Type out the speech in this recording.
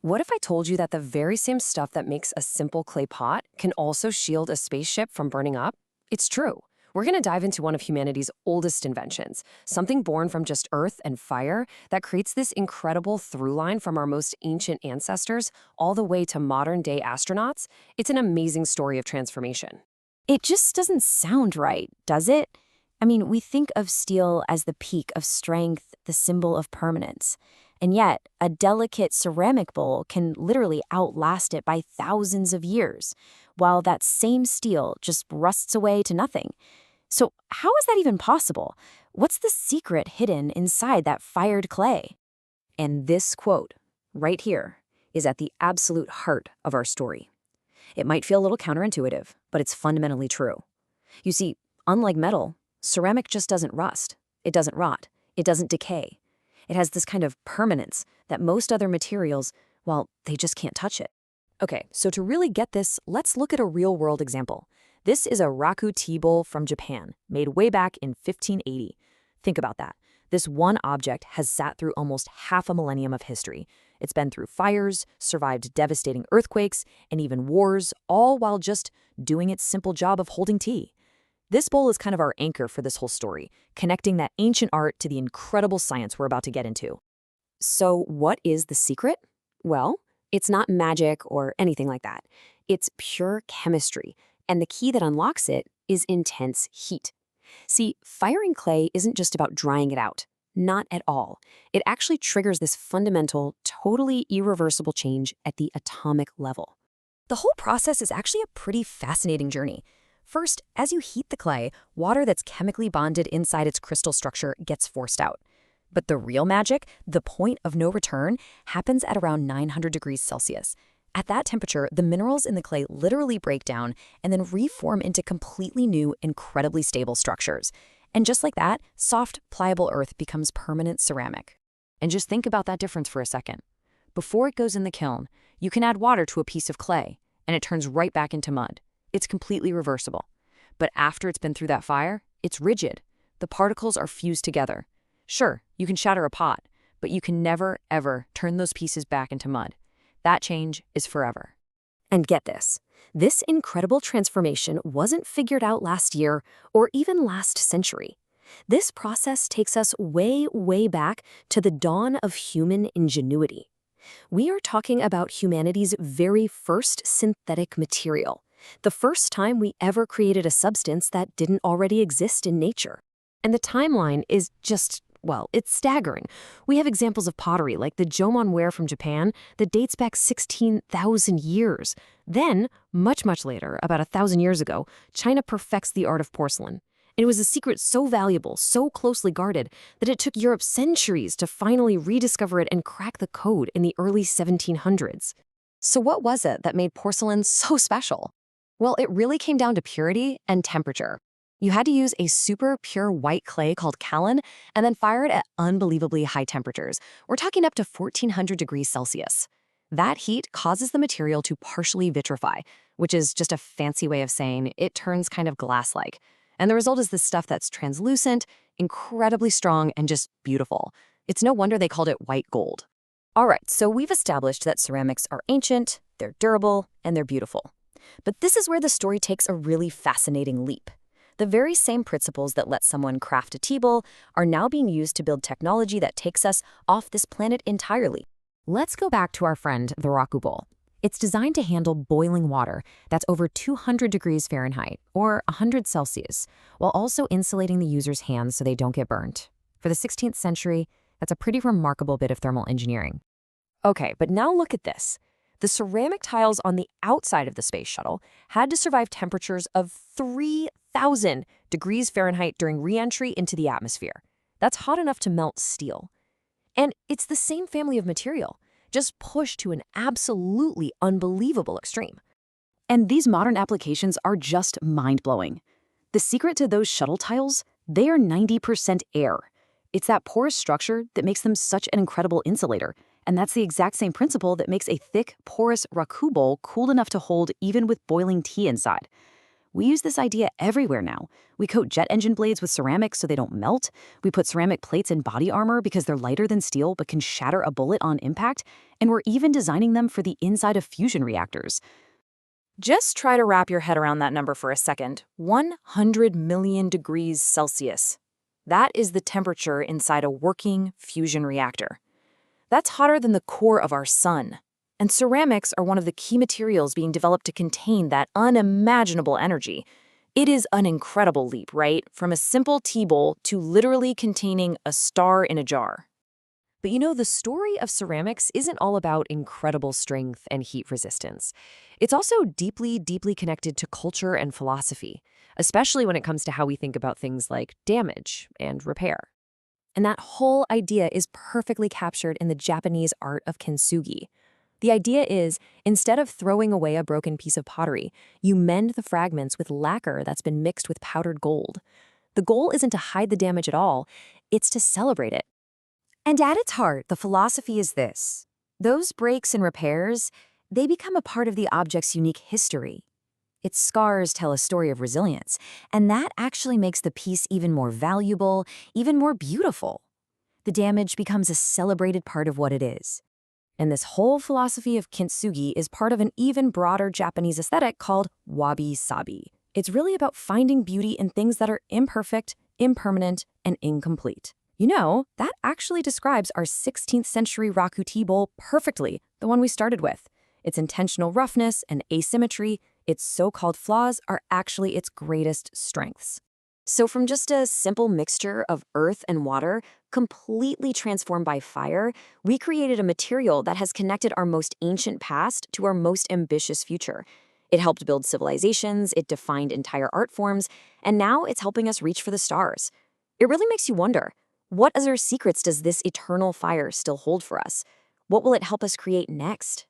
What if I told you that the very same stuff that makes a simple clay pot can also shield a spaceship from burning up? It's true. We're going to dive into one of humanity's oldest inventions, something born from just earth and fire that creates this incredible through line from our most ancient ancestors all the way to modern-day astronauts. It's an amazing story of transformation. It just doesn't sound right, does it? I mean, we think of steel as the peak of strength, the symbol of permanence. And yet, a delicate ceramic bowl can literally outlast it by thousands of years, while that same steel just rusts away to nothing. So how is that even possible? What's the secret hidden inside that fired clay? And this quote, right here, is at the absolute heart of our story. It might feel a little counterintuitive, but it's fundamentally true. You see, unlike metal, ceramic just doesn't rust. It doesn't rot. It doesn't decay. It has this kind of permanence that most other materials, well, they just can't touch it. Okay, so to really get this, let's look at a real-world example. This is a raku tea bowl from Japan, made way back in 1580. Think about that. This one object has sat through almost half a millennium of history. It's been through fires, survived devastating earthquakes, and even wars, all while just doing its simple job of holding tea. This bowl is kind of our anchor for this whole story, connecting that ancient art to the incredible science we're about to get into. So what is the secret? Well, it's not magic or anything like that. It's pure chemistry, and the key that unlocks it is intense heat. See, firing clay isn't just about drying it out. Not at all. It actually triggers this fundamental, totally irreversible change at the atomic level. The whole process is actually a pretty fascinating journey. First, as you heat the clay, water that's chemically bonded inside its crystal structure gets forced out. But the real magic, the point of no return, happens at around 900 degrees Celsius. At that temperature, the minerals in the clay literally break down and then reform into completely new, incredibly stable structures. And just like that, soft, pliable earth becomes permanent ceramic. And just think about that difference for a second. Before it goes in the kiln, you can add water to a piece of clay, and it turns right back into mud. It's completely reversible. But after it's been through that fire, it's rigid. The particles are fused together. Sure, you can shatter a pot, but you can never, ever turn those pieces back into mud. That change is forever. And get this. This incredible transformation wasn't figured out last year or even last century. This process takes us way, way back to the dawn of human ingenuity. We are talking about humanity's very first synthetic material. The first time we ever created a substance that didn't already exist in nature. And the timeline is just, well, it's staggering. We have examples of pottery like the Jomon ware from Japan that dates back 16,000 years. Then, much, much later, about 1,000 years ago, China perfects the art of porcelain. And it was a secret so valuable, so closely guarded, that it took Europe centuries to finally rediscover it and crack the code in the early 1700s. So what was it that made porcelain so special? Well, it really came down to purity and temperature. You had to use a super pure white clay called kaolin and then fire it at unbelievably high temperatures. We're talking up to 1,400 degrees Celsius. That heat causes the material to partially vitrify, which is just a fancy way of saying it turns kind of glass-like. And the result is this stuff that's translucent, incredibly strong, and just beautiful. It's no wonder they called it white gold. All right, so we've established that ceramics are ancient, they're durable, and they're beautiful. But this is where the story takes a really fascinating leap. The very same principles that let someone craft a tea bowl are now being used to build technology that takes us off this planet entirely. Let's go back to our friend, the raku bowl. It's designed to handle boiling water that's over 200 degrees Fahrenheit, or 100 Celsius, while also insulating the user's hands so they don't get burnt. For the 16th century, that's a pretty remarkable bit of thermal engineering. Okay, but now look at this. The ceramic tiles on the outside of the Space Shuttle had to survive temperatures of 3,000 degrees Fahrenheit during re-entry into the atmosphere. That's hot enough to melt steel. And it's the same family of material, just pushed to an absolutely unbelievable extreme. And these modern applications are just mind-blowing. The secret to those shuttle tiles, they are 90% air. It's that porous structure that makes them such an incredible insulator. And that's the exact same principle that makes a thick, porous raku bowl cool enough to hold even with boiling tea inside. We use this idea everywhere now. We coat jet engine blades with ceramics so they don't melt. We put ceramic plates in body armor because they're lighter than steel but can shatter a bullet on impact. And we're even designing them for the inside of fusion reactors. Just try to wrap your head around that number for a second. 100 million degrees Celsius. That is the temperature inside a working fusion reactor. That's hotter than the core of our sun. And ceramics are one of the key materials being developed to contain that unimaginable energy. It is an incredible leap, right? From a simple tea bowl to literally containing a star in a jar. But you know, the story of ceramics isn't all about incredible strength and heat resistance. It's also deeply, deeply connected to culture and philosophy, especially when it comes to how we think about things like damage and repair. And that whole idea is perfectly captured in the Japanese art of kintsugi. The idea is, instead of throwing away a broken piece of pottery, you mend the fragments with lacquer that's been mixed with powdered gold. The goal isn't to hide the damage at all, it's to celebrate it. And at its heart, the philosophy is this. Those breaks and repairs, they become a part of the object's unique history. Its scars tell a story of resilience, and that actually makes the piece even more valuable, even more beautiful. The damage becomes a celebrated part of what it is. And this whole philosophy of kintsugi is part of an even broader Japanese aesthetic called wabi-sabi. It's really about finding beauty in things that are imperfect, impermanent, and incomplete. You know, that actually describes our 16th century raku tea bowl perfectly, the one we started with. Its intentional roughness and asymmetry, its so-called flaws, are actually its greatest strengths. So from just a simple mixture of earth and water, completely transformed by fire, we created a material that has connected our most ancient past to our most ambitious future. It helped build civilizations, it defined entire art forms, and now it's helping us reach for the stars. It really makes you wonder, what other secrets does this eternal fire still hold for us? What will it help us create next?